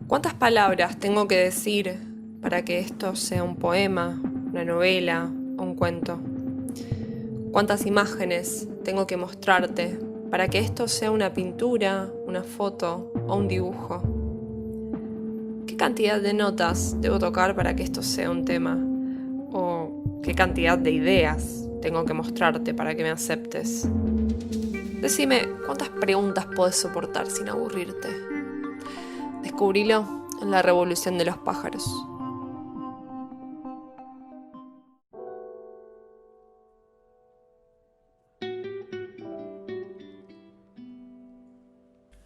¿Cuántas palabras tengo que decir para que esto sea un poema, una novela o un cuento? ¿Cuántas imágenes tengo que mostrarte para que esto sea una pintura, una foto o un dibujo? ¿Qué cantidad de notas debo tocar para que esto sea un tema? ¿O qué cantidad de ideas tengo que mostrarte para que me aceptes? Decime, ¿cuántas preguntas podés soportar sin aburrirte? Descubrilo en la revolución de los pájaros.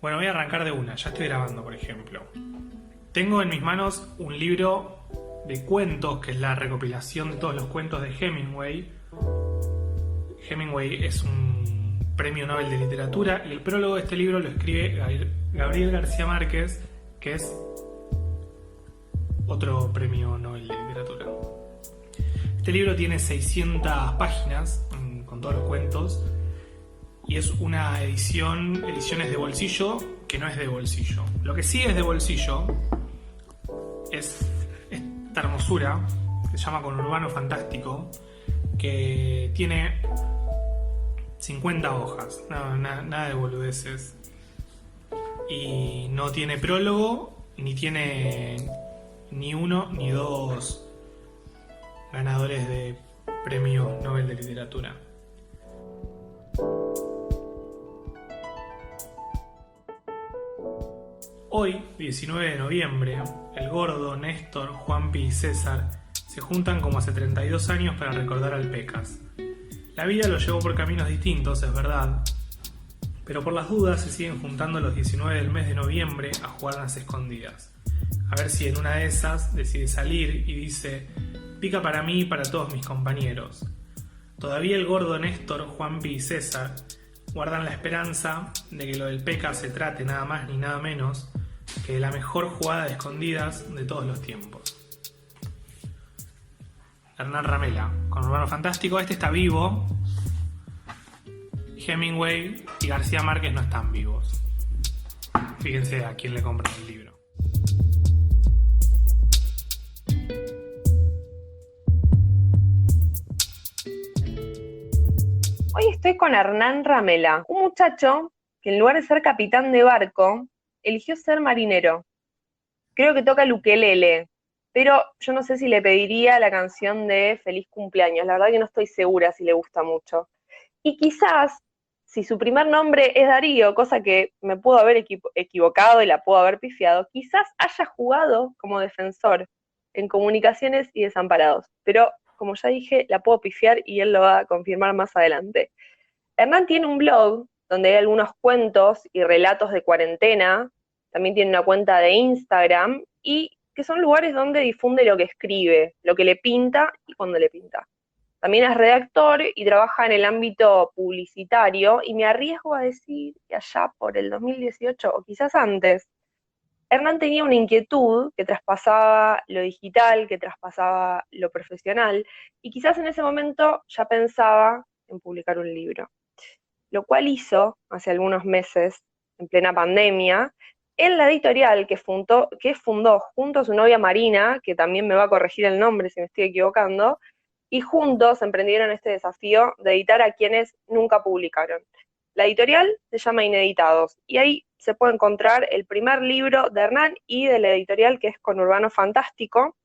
Bueno, voy a arrancar de una, ya estoy grabando, por ejemplo. Tengo en mis manos un libro de cuentos, que es la recopilación de todos los cuentos de Hemingway. Hemingway es un premio Nobel de literatura y el prólogo de este libro lo escribe Gabriel García Márquez, que es otro premio Nobel de literatura. Este libro tiene 600 páginas con todos los cuentos y es una ediciones de bolsillo que no es de bolsillo. Lo que sí es de bolsillo es esta hermosura que se llama Conurbano Fantástico, que tiene 50 hojas, nada de boludeces, y no tiene prólogo, ni tiene ni uno ni dos ganadores de premios Nobel de literatura. Hoy, 19 de noviembre, el Gordo, Néstor, Juanpi y César se juntan como hace 32 años para recordar al Pecas. La vida los llevó por caminos distintos, es verdad, pero por las dudas se siguen juntando los 19 del mes de noviembre a jugar a las escondidas. A ver si en una de esas decide salir y dice: pica para mí y para todos mis compañeros. Todavía el Gordo, Néstor, Juanpi y César guardan la esperanza de que lo del Pecas se trate nada más ni nada menos que de la mejor jugada de escondidas de todos los tiempos. Hernán Ramela, con Urbano Fantástico. Este está vivo. Hemingway y García Márquez no están vivos. Fíjense a quién le compran el libro. Hoy estoy con Hernán Ramela, un muchacho que en lugar de ser capitán de barco, eligió ser marinero. Creo que toca el ukelele, pero yo no sé si le pediría la canción de Feliz Cumpleaños. La verdad que no estoy segura si le gusta mucho. Y quizás, si su primer nombre es Darío, cosa que me puedo haber equivocado y la puedo haber pifiado, quizás haya jugado como defensor en Comunicaciones y Desamparados. Pero, como ya dije, la puedo pifiar y él lo va a confirmar más adelante. Hernán tiene un blog donde hay algunos cuentos y relatos de cuarentena, también tiene una cuenta de Instagram y que son lugares donde difunde lo que escribe, lo que le pinta y cuando le pinta. También es redactor y trabaja en el ámbito publicitario y me arriesgo a decir que allá por el 2018 o quizás antes, Hernán tenía una inquietud que traspasaba lo digital, que traspasaba lo profesional y quizás en ese momento ya pensaba en publicar un libro, lo cual hizo hace algunos meses, en plena pandemia, en la editorial que fundó junto a su novia Marina, que también me va a corregir el nombre si me estoy equivocando, y juntos emprendieron este desafío de editar a quienes nunca publicaron. La editorial se llama Ineditados, y ahí se puede encontrar el primer libro de Hernán y de la editorial que es Conurbano Fantástico,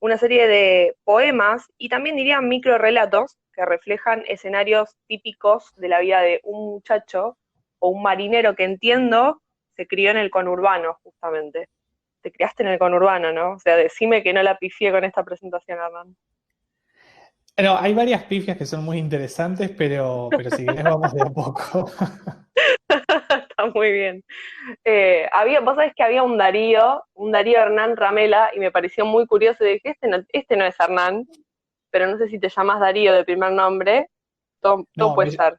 una serie de poemas y también diría microrelatos que reflejan escenarios típicos de la vida de un muchacho o un marinero que entiendo se crió en el conurbano, justamente. Te criaste en el conurbano, ¿no? O sea, decime que no la pifié con esta presentación, Hernán. No, hay varias pifias que son muy interesantes, pero si querés vamos de a poco. Está muy bien. Vos sabés que había un Darío Hernán Ramela, y me pareció muy curioso. Y dije, este no es Hernán, pero no sé si te llamas Darío de primer nombre. Todo No, puede ser.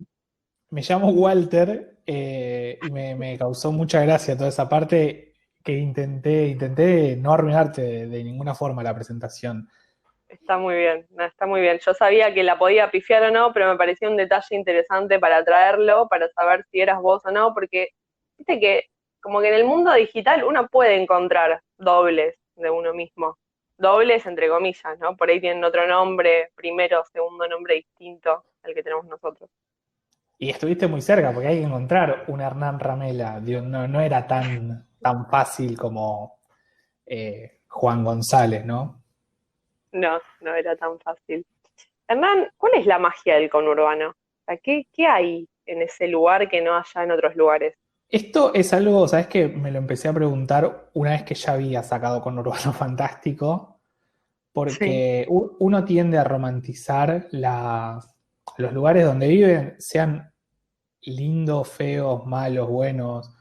me llamo Walter y me causó mucha gracia toda esa parte que intenté no arruinarte de ninguna forma la presentación. Está muy bien, no, está muy bien. Yo sabía que la podía pifiar o no, pero me parecía un detalle interesante para traerlo, para saber si eras vos o no, porque viste que como que en el mundo digital uno puede encontrar dobles de uno mismo. Dobles entre comillas, ¿no? Por ahí tienen otro nombre, primero o segundo nombre distinto al que tenemos nosotros. Y estuviste muy cerca, porque hay que encontrar un Hernán Ramela. Digo, no era tan fácil como Juan González, ¿no? No, no era tan fácil. Hernán, ¿cuál es la magia del conurbano? O sea, ¿qué hay en ese lugar que no haya en otros lugares? Esto es algo, ¿sabes qué? Me lo empecé a preguntar una vez que ya había sacado con Urbano Fantástico, Sí. porque uno tiende a romantizar los lugares donde viven, sean lindos, feos, malos, buenos.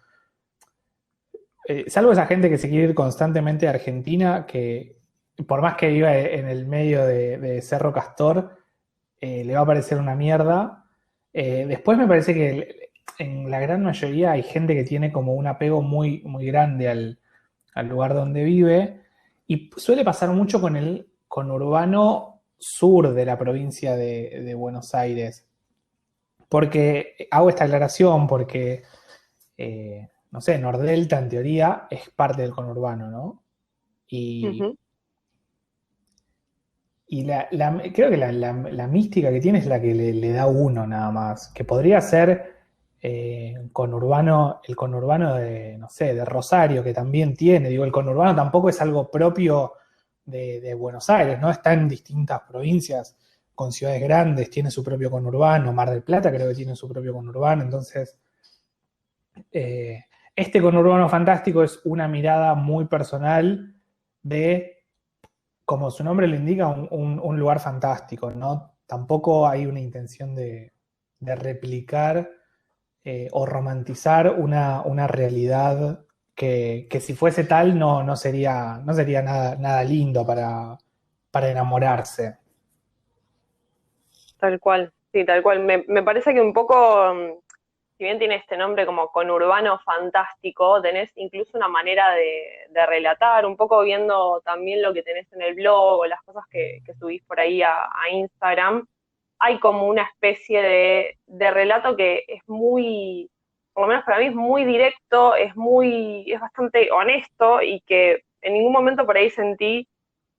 Salvo esa gente que se quiere ir constantemente a Argentina, que por más que viva en el medio de Cerro Castor, le va a parecer una mierda. Después me parece que en la gran mayoría hay gente que tiene como un apego muy, muy grande al lugar donde vive. Y suele pasar mucho con el conurbano sur de la provincia de Buenos Aires. Porque hago esta aclaración, porque no sé, Nordelta en teoría es parte del conurbano, ¿no? Y, Ujú. creo que la mística que tiene es la que le da uno nada más, que podría ser conurbano, el conurbano de, no sé, de Rosario, que también tiene, digo, el conurbano tampoco es algo propio de Buenos Aires, ¿no? Está en distintas provincias con ciudades grandes, tiene su propio conurbano, Mar del Plata creo que tiene su propio conurbano, entonces este conurbano fantástico es una mirada muy personal de, como su nombre lo indica, un lugar fantástico, ¿no? Tampoco hay una intención de replicar o romantizar una realidad que si fuese tal no sería nada lindo para enamorarse. Tal cual, sí, tal cual. Me parece que un poco, si bien tiene este nombre como conurbano fantástico, tenés incluso una manera de relatar, un poco viendo también lo que tenés en el blog o las cosas que subís por ahí a Instagram. Hay como una especie de relato que es muy, por lo menos para mí es muy directo, es bastante honesto y que en ningún momento por ahí sentí,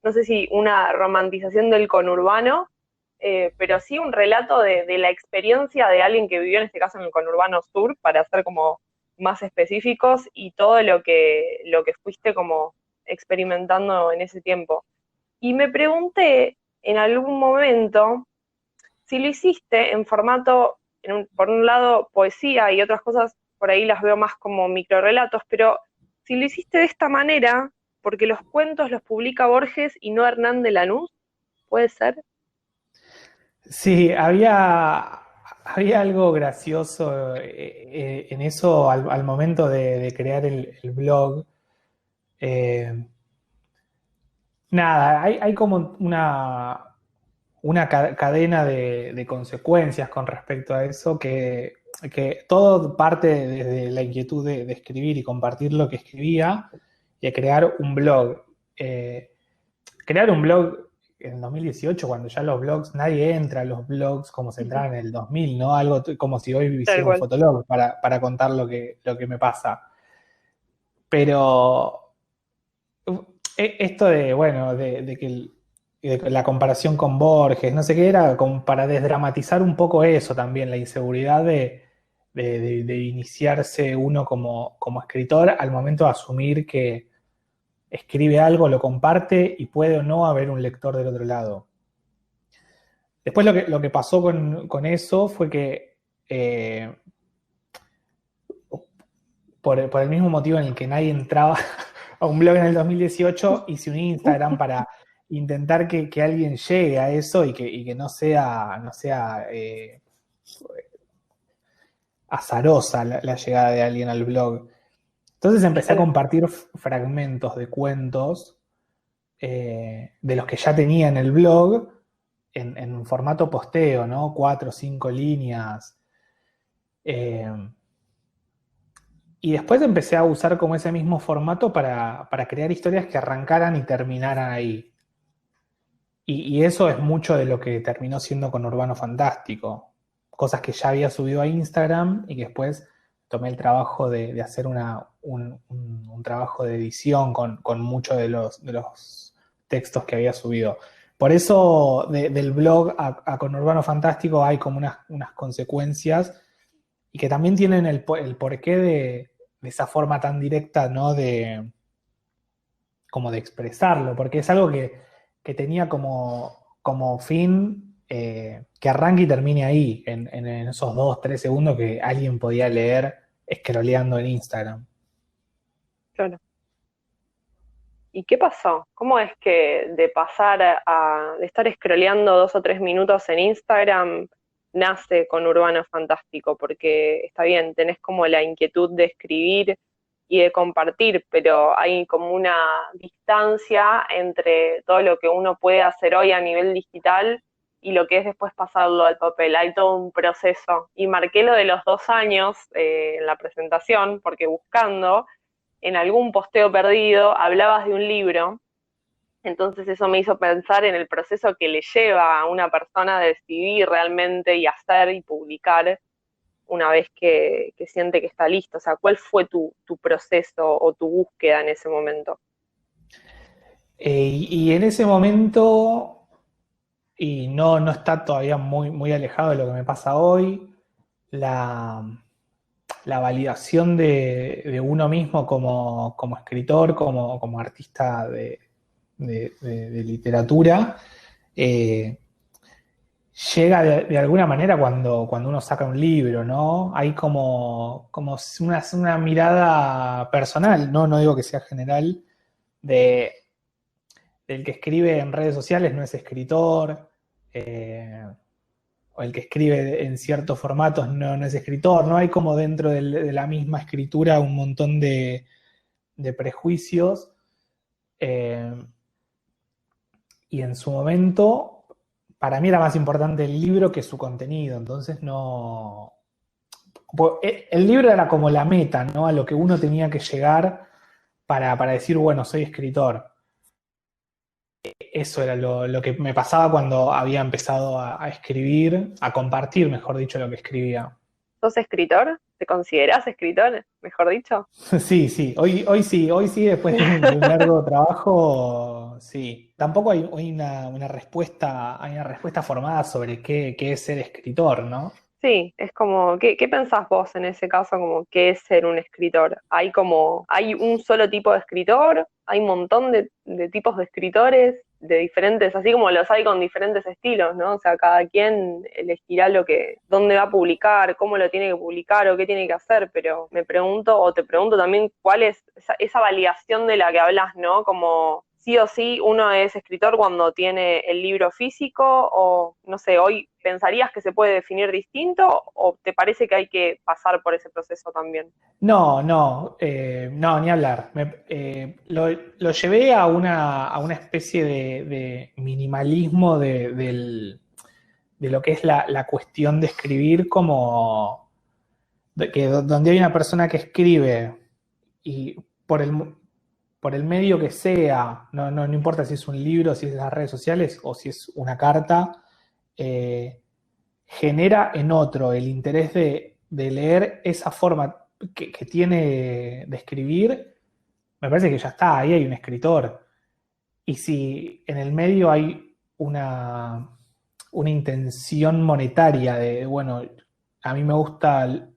no sé si una romantización del conurbano, pero sí un relato de la experiencia de alguien que vivió en este caso en el conurbano sur, para ser como más específicos, y todo lo que fuiste como experimentando en ese tiempo. Y me pregunté en algún momento si lo hiciste en formato, por un lado, poesía y otras cosas, por ahí las veo más como microrelatos, pero si lo hiciste de esta manera, porque los cuentos los publica Borges y no Hernán de Lanús, ¿puede ser? Sí, había algo gracioso en eso al momento de crear el blog. Eh, Nada, hay como una cadena de consecuencias con respecto a eso, que todo parte desde la inquietud de escribir y compartir lo que escribía y de crear un blog. Eh, Crear un blog en 2018, cuando ya los blogs, nadie entra a los blogs como se entraba en el 2000, ¿no? Algo como si hoy Tal hiciera un cual. fotolog para contar lo que me pasa. Pero esto de, bueno, de que de la comparación con Borges, no sé qué, era como para desdramatizar un poco eso también, la inseguridad de iniciarse uno como escritor al momento de asumir que escribe algo, lo comparte y puede o no haber un lector del otro lado. Después lo que pasó con eso fue que por el mismo motivo en el que nadie entraba a un blog en el 2018, hice un Instagram para intentar que alguien llegue a eso y que no sea azarosa la llegada de alguien al blog. Entonces empecé a Claro. compartir fragmentos de cuentos de los que ya tenía en el blog en formato posteo, ¿no? 4 o 5 líneas. Eh, Y después empecé a usar como ese mismo formato para crear historias que arrancaran y terminaran ahí. Y eso es mucho de lo que terminó siendo con Urbano Fantástico. Cosas que ya había subido a Instagram y que después tomé el trabajo de hacer un trabajo de edición con muchos de los textos que había subido. Por eso del blog a Conurbano Fantástico hay como unas consecuencias y que también tienen el porqué de esa forma tan directa, ¿no? Como de expresarlo, porque es algo que tenía como fin que arranque y termine ahí, en esos 2, 3 segundos que alguien podía leer scrolleando en Instagram. Claro. ¿Y qué pasó? ¿Cómo es que de pasar de estar scrolleando 2 o 3 minutos en Instagram nace con Urbano Fantástico? Porque está bien, tenés como la inquietud de escribir y de compartir, pero hay como una distancia entre todo lo que uno puede hacer hoy a nivel digital y lo que es después pasarlo al papel. Hay todo un proceso. Y marqué lo de los 2 años en la presentación, porque buscando en algún posteo perdido hablabas de un libro, entonces eso me hizo pensar en el proceso que le lleva a una persona a decidir realmente y hacer y publicar una vez que siente que está listo. O sea, ¿cuál fue tu proceso o tu búsqueda en ese momento? Y en ese momento, y no está todavía muy alejado de lo que me pasa hoy, la, la validación de uno mismo como escritor, como artista de literatura, eh, llega de alguna manera cuando uno saca un libro, ¿no? Hay como una mirada personal, ¿no? No digo que sea general, de, del que escribe en redes sociales no es escritor, o el que escribe en ciertos formatos no es escritor, ¿no? Hay como dentro de la misma escritura un montón de prejuicios, eh, y en su momento, para mí era más importante el libro que su contenido, entonces no... El libro era como la meta, ¿no? A lo que uno tenía que llegar para decir, bueno, soy escritor. Eso era lo que me pasaba cuando había empezado a escribir, a compartir, mejor dicho, lo que escribía. ¿Sos escritor? ¿Te considerás escritor, mejor dicho? Sí, hoy sí, después de un largo trabajo, sí. Tampoco hay una respuesta, hay una respuesta formada sobre qué es ser escritor, ¿no? Sí, es como, ¿qué pensás vos en ese caso como qué es ser un escritor? ¿Hay un solo tipo de escritor? ¿Hay un montón de tipos de escritores, de diferentes, así como los hay con diferentes estilos, ¿no? O sea, cada quien elegirá dónde va a publicar, cómo lo tiene que publicar o qué tiene que hacer, pero me pregunto, o te pregunto también, ¿cuál es esa validación de la que hablas, ¿no? Como sí o sí uno es escritor cuando tiene el libro físico, o no sé, hoy pensarías que se puede definir distinto, o te parece que hay que pasar por ese proceso también. No, ni hablar. Lo llevé a una especie de minimalismo de lo que es la cuestión de escribir, como donde hay una persona que escribe y por el medio que sea, no importa si es un libro, si es las redes sociales o si es una carta, eh, genera en otro el interés de leer esa forma que tiene de escribir. Me parece que ya está, ahí hay un escritor. Y si en el medio hay una intención monetaria bueno, a mí me gusta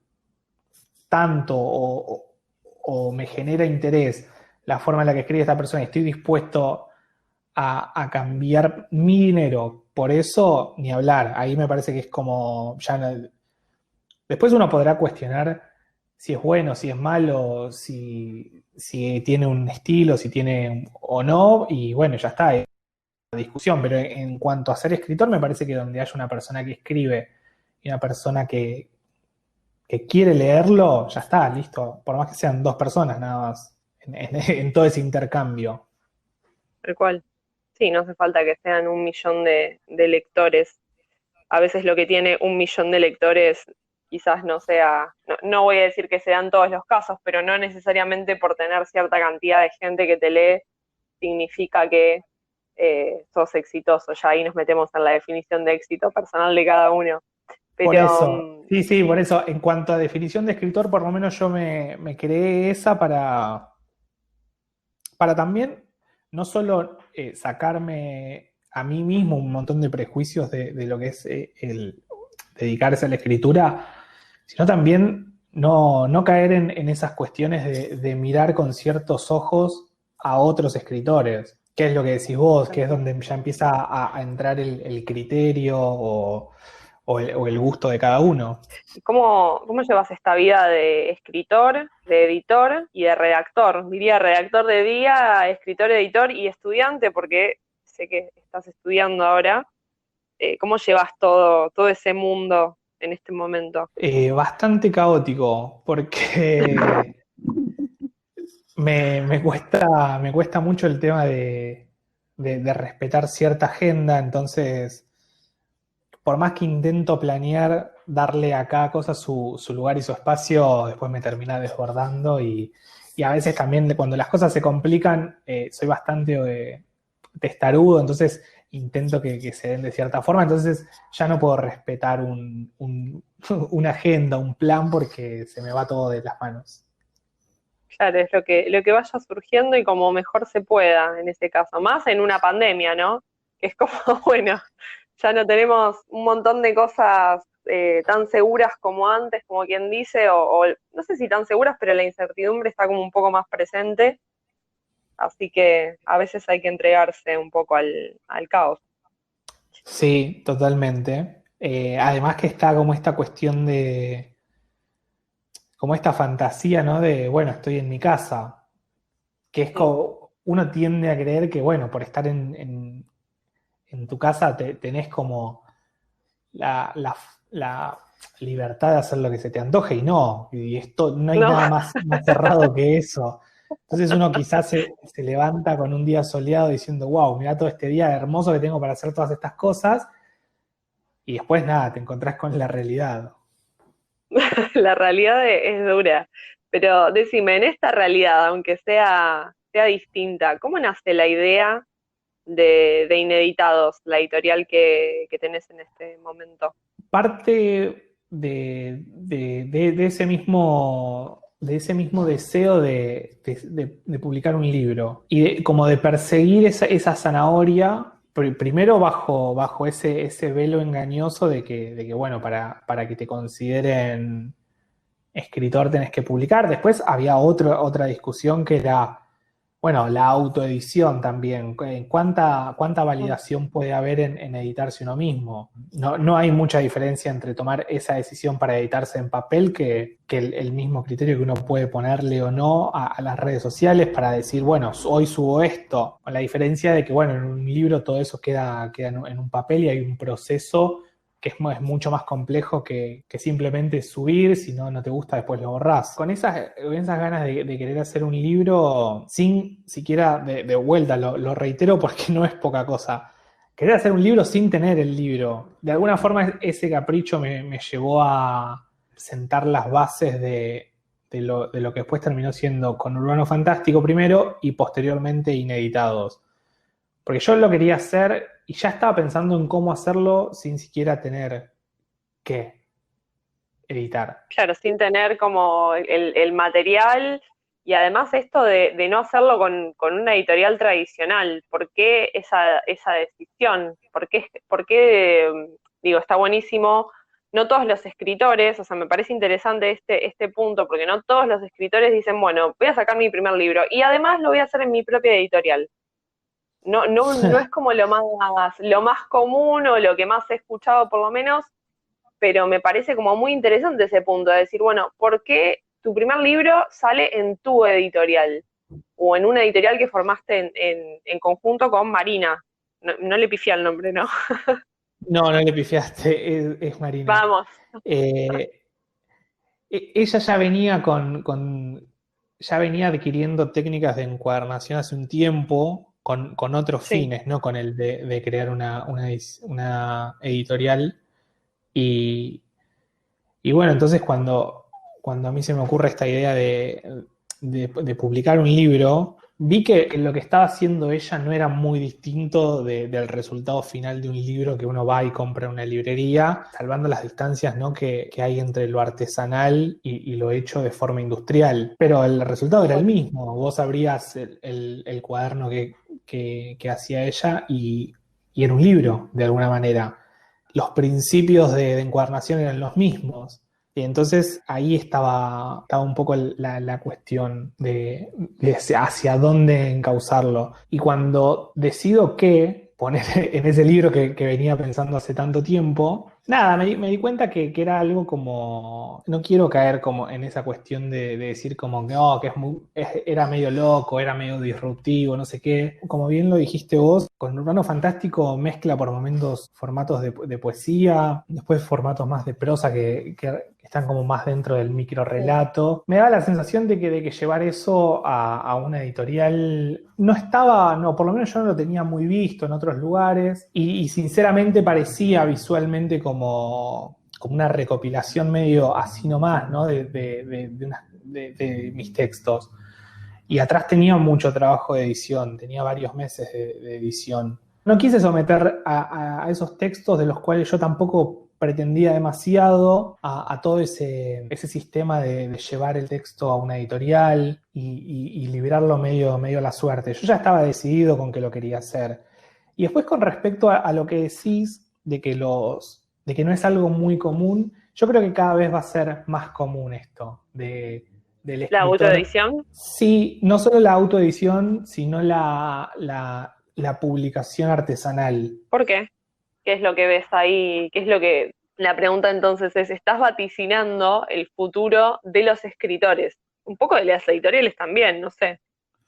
tanto o me genera interés la forma en la que escribe esta persona y estoy dispuesto a cambiar mi dinero por eso, ni hablar. Ahí me parece que es como después uno podrá cuestionar si es bueno, si es malo, si tiene un estilo, si tiene o no, y bueno, ya está, es una discusión. Pero en cuanto a ser escritor, me parece que donde haya una persona que escribe y una persona que quiere leerlo, ya está, listo. Por más que sean 2 personas nada más en todo ese intercambio. Tal cual. Sí, no hace falta que sean 1 millón de lectores. A veces lo que tiene 1 millón de lectores quizás no sea, no voy a decir que sean todos los casos, pero no necesariamente por tener cierta cantidad de gente que te lee significa que sos exitoso. Ya ahí nos metemos en la definición de éxito personal de cada uno. Por Pero eso, sí, por eso, en cuanto a definición de escritor, por lo menos yo me creé esa para también no solo sacarme a mí mismo un montón de prejuicios de lo que es el dedicarse a la escritura, sino también no caer en esas cuestiones de mirar con ciertos ojos a otros escritores. ¿Qué es lo que decís vos? Que es donde ya empieza a entrar el criterio o el gusto de cada uno. ¿cómo llevas esta vida de escritor, de editor y de redactor? Diría redactor de día, escritor, editor y estudiante, porque sé que estás estudiando ahora. ¿Cómo llevas todo ese mundo en este momento? Bastante caótico, porque me cuesta mucho el tema de respetar cierta agenda, entonces, por más que intento planear, darle a cada cosa su lugar y su espacio, después me termina desbordando y a veces también cuando las cosas se complican, soy bastante testarudo, entonces intento que se den de cierta forma, entonces ya no puedo respetar una agenda, un plan, porque se me va todo de las manos. Claro, es lo que vaya surgiendo y como mejor se pueda en ese caso, más en una pandemia, ¿no? Que es como, bueno, ya no tenemos un montón de cosas tan seguras como antes, como quien dice, o no sé si tan seguras, pero la incertidumbre está como un poco más presente, así que a veces hay que entregarse un poco al caos. Sí, totalmente. Además que está como esta cuestión como esta fantasía, ¿no? De, bueno, estoy en mi casa, que es Mm. como, uno tiende a creer que, bueno, por estar en tu casa tenés como la, la- la libertad de hacer lo que se te antoje y no, y esto no hay No, nada más cerrado que eso. Entonces uno quizás se levanta con un día soleado diciendo, wow, mira todo este día hermoso que tengo para hacer todas estas cosas, y después nada, te encontrás con la realidad. la realidad es dura, pero decime, en esta realidad, aunque sea distinta, ¿cómo nace la idea de Ineditados, la editorial que tenés en este momento? Parte de de ese mismo deseo de publicar un libro y como de perseguir esa zanahoria, primero bajo ese velo engañoso de que bueno, para que te consideren escritor tenés que publicar. Después había otra discusión que era, bueno, la autoedición también. ¿Cuánta validación puede haber en editarse uno mismo? No hay mucha diferencia entre tomar esa decisión para editarse en papel que el mismo criterio que uno puede ponerle o no a las redes sociales para decir, bueno, hoy subo esto. Con la diferencia de que, bueno, en un libro todo eso queda en un papel y hay un proceso que es mucho más complejo que simplemente subir, si no te gusta después lo borrás. Con esas ganas de querer hacer un libro sin siquiera de vuelta, lo reitero porque no es poca cosa, querer hacer un libro sin tener el libro. De alguna forma ese capricho me llevó a sentar las bases de lo que después terminó siendo Conurbano Fantástico primero y posteriormente Ineditados. Porque yo lo quería hacer y ya estaba pensando en cómo hacerlo sin siquiera tener que editar. Claro, sin tener como el material y además esto de no hacerlo con una editorial tradicional. ¿Por qué esa decisión? Digo, está buenísimo? No todos los escritores, o sea, me parece interesante este punto, porque no todos los escritores dicen, bueno, voy a sacar mi primer libro y además lo voy a hacer en mi propia editorial. No es como lo más común o lo que más he escuchado por lo menos, pero me parece como muy interesante ese punto de decir, bueno, ¿por qué tu primer libro sale en tu editorial? O en una editorial que formaste en conjunto con Marina. No le pifié el nombre, ¿no? No le pifiaste, es Marina. Vamos. Eh, Ella ya venía ya venía adquiriendo técnicas de encuadernación hace un tiempo con otros Sí. fines, no con el de crear una editorial. Y, y bueno, entonces cuando a mí se me ocurre esta idea de publicar un libro, vi que lo que estaba haciendo ella no era muy distinto del resultado final de un libro que uno va y compra en una librería, salvando las distancias, ¿no? que hay entre lo artesanal y lo hecho de forma industrial. Pero el resultado era el mismo. Vos abrías el cuaderno que hacía ella y era un libro, de alguna manera. Los principios de encuadernación eran los mismos. Y entonces ahí estaba un poco la cuestión de hacia dónde encauzarlo. Y cuando decido qué poner en ese libro que venía pensando hace tanto tiempo, nada, me di cuenta que era algo como, no quiero caer como en esa cuestión de decir como que, oh, que era medio loco, era medio disruptivo, no sé qué. Como bien lo dijiste vos, con Urbano Fantástico mezcla por momentos formatos de poesía, después formatos más de prosa que están como más dentro del microrrelato. Me da la sensación de que llevar eso a una editorial no estaba, no, por lo menos yo no lo tenía muy visto en otros lugares y sinceramente parecía visualmente como una recopilación medio así nomás, ¿no? de mis textos. Y atrás tenía mucho trabajo de edición, tenía varios meses de edición. No quise someter a esos textos de los cuales yo tampoco pretendía demasiado a todo ese sistema de llevar el texto a una editorial y librarlo medio a la suerte. Yo ya estaba decidido con que lo quería hacer. Y después con respecto a lo que decís de que no es algo muy común, yo creo que cada vez va a ser más común esto del ¿La escritor. autoedición? Sí, no solo la autoedición, sino la publicación artesanal. ¿Por qué? ¿Qué es lo que ves ahí? ¿Qué es lo que... La pregunta entonces es, ¿estás vaticinando el futuro de los escritores? Un poco de las editoriales también, no sé,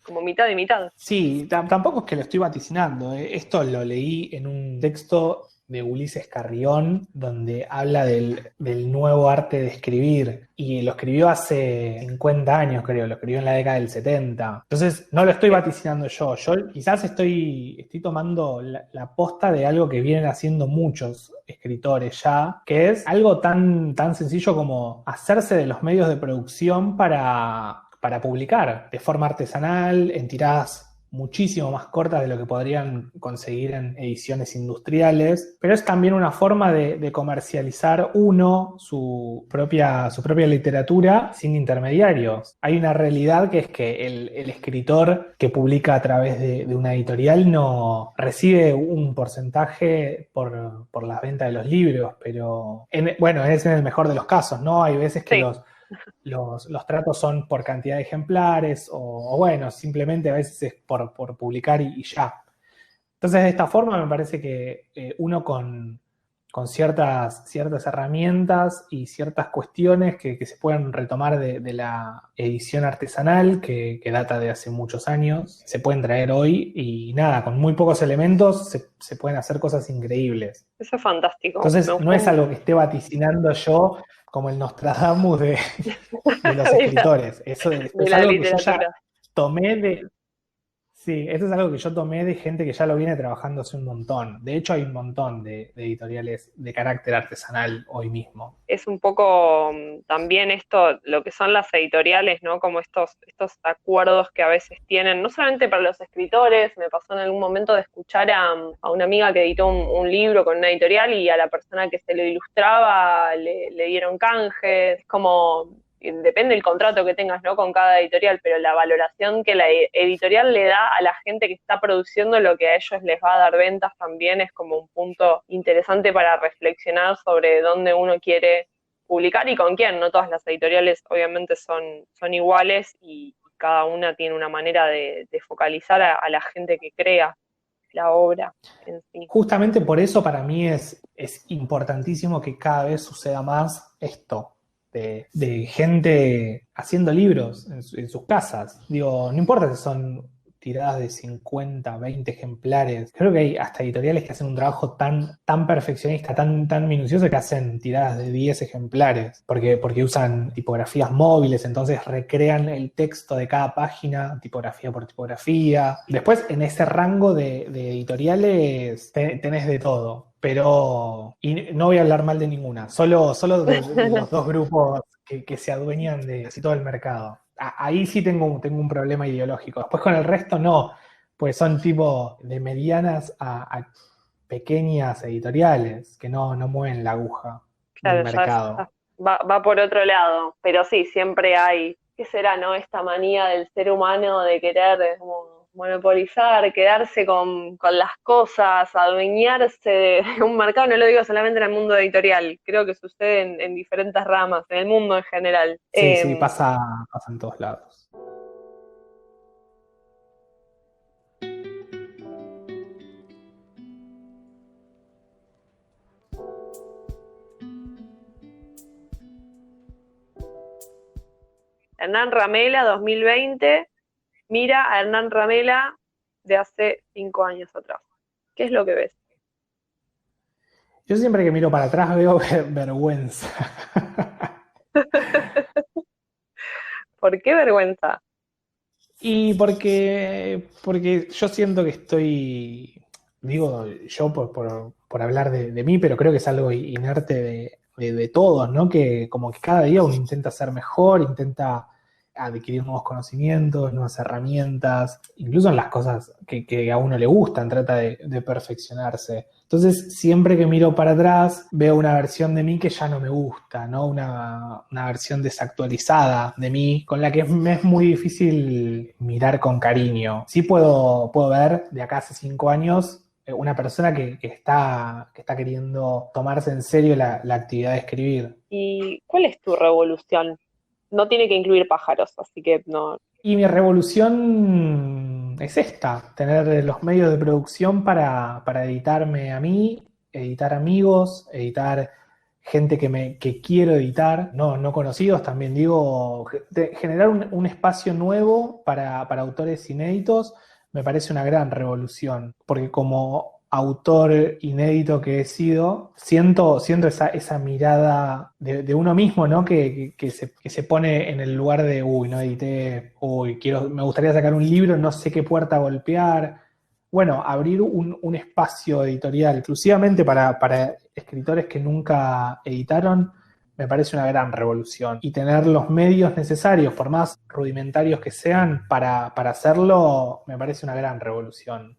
como mitad y mitad. Sí, tampoco es que lo estoy vaticinando. Esto lo leí en un texto de Ulises Carrión, donde habla del nuevo arte de escribir. Y lo escribió hace 50 años, creo, lo escribió en la década del 70. Entonces, no lo estoy vaticinando yo. Yo quizás estoy tomando la posta de algo que vienen haciendo muchos escritores ya, que es algo tan sencillo como hacerse de los medios de producción para publicar de forma artesanal, en tiradas muchísimo más cortas de lo que podrían conseguir en ediciones industriales, pero es también una forma de comercializar su propia literatura sin intermediarios. Hay una realidad que es que el escritor que publica a través de una editorial no recibe un porcentaje por las ventas de los libros, pero bueno, es en el mejor de los casos, ¿no? Hay veces que Sí. los tratos son por cantidad de ejemplares o bueno, simplemente a veces es por publicar y ya. Entonces, de esta forma me parece que uno con ciertas herramientas y ciertas cuestiones que se pueden retomar de la edición artesanal que data de hace muchos años, se pueden traer hoy y nada, con muy pocos elementos se pueden hacer cosas increíbles. Eso es fantástico. Entonces, no es algo que esté vaticinando yo como el Nostradamus de los escritores. Eso es de la algo que yo literatura. ya tomé de... Sí, eso es algo que yo tomé de gente que ya lo viene trabajando hace un montón. De hecho, hay un montón de editoriales de carácter artesanal hoy mismo. Es un poco también esto, lo que son las editoriales, ¿no? Como estos acuerdos que a veces tienen, no solamente para los escritores, me pasó en algún momento de escuchar a una amiga que editó un libro con una editorial y a la persona que se lo ilustraba le dieron canje, es como... Depende del contrato que tengas, ¿no? Con cada editorial, pero la valoración que la editorial le da a la gente que está produciendo lo que a ellos les va a dar ventas también es como un punto interesante para reflexionar sobre dónde uno quiere publicar y con quién. No todas las editoriales obviamente son iguales y cada una tiene una manera de focalizar a la gente que crea la obra en sí. Justamente por eso para mí es importantísimo que cada vez suceda más esto. De gente haciendo libros en sus casas. Digo, no importa si son tiradas de 50, 20 ejemplares. Creo que hay hasta editoriales que hacen un trabajo tan perfeccionista, tan minucioso que hacen tiradas de 10 ejemplares. Porque usan tipografías móviles, entonces recrean el texto de cada página, tipografía por tipografía. Después, en ese rango de tenés de todo. Pero, y no voy a hablar mal de ninguna, solo de los dos grupos que se adueñan de casi todo el mercado. ahí sí tengo un problema ideológico. Después con el resto no, pues son tipo de medianas a pequeñas editoriales que no mueven la aguja del Claro, ya mercado. va por otro lado, pero sí, siempre hay, ¿qué será, no? Esta manía del ser humano de querer como monopolizar, quedarse con las cosas, adueñarse de un mercado, no lo digo solamente en el mundo editorial, creo que sucede en diferentes ramas, en el mundo en general. Sí, pasa en todos lados. Hernán Ramela, 2020, mira a Hernán Ramela de hace 5 años atrás. ¿Qué es lo que ves? Yo siempre que miro para atrás veo vergüenza. ¿Por qué vergüenza? Y porque yo siento que estoy, digo yo por hablar de mí, pero creo que es algo inerte de todos, ¿no? Que como que cada día uno intenta ser mejor, intenta adquirir nuevos conocimientos, nuevas herramientas, incluso en las cosas que a uno le gustan, trata de perfeccionarse. Entonces, siempre que miro para atrás, veo una versión de mí que ya no me gusta, ¿no? Una versión desactualizada de mí, con la que me es muy difícil mirar con cariño. Sí puedo ver de acá hace 5 años una persona que está queriendo tomarse en serio la actividad de escribir. ¿Y cuál es tu revolución? No tiene que incluir pájaros, así que no. Y mi revolución es esta, tener los medios de producción para editarme a mí, editar amigos, editar gente que quiero editar, no conocidos, también digo, generar un espacio nuevo para autores inéditos me parece una gran revolución, porque como autor inédito que he sido, siento esa mirada de uno mismo, ¿no? Que se pone en el lugar de, uy, no edité, uy, me gustaría sacar un libro, no sé qué puerta golpear. Bueno, abrir un espacio editorial exclusivamente para escritores que nunca editaron, me parece una gran revolución. Y tener los medios necesarios, por más rudimentarios que sean, para hacerlo, me parece una gran revolución.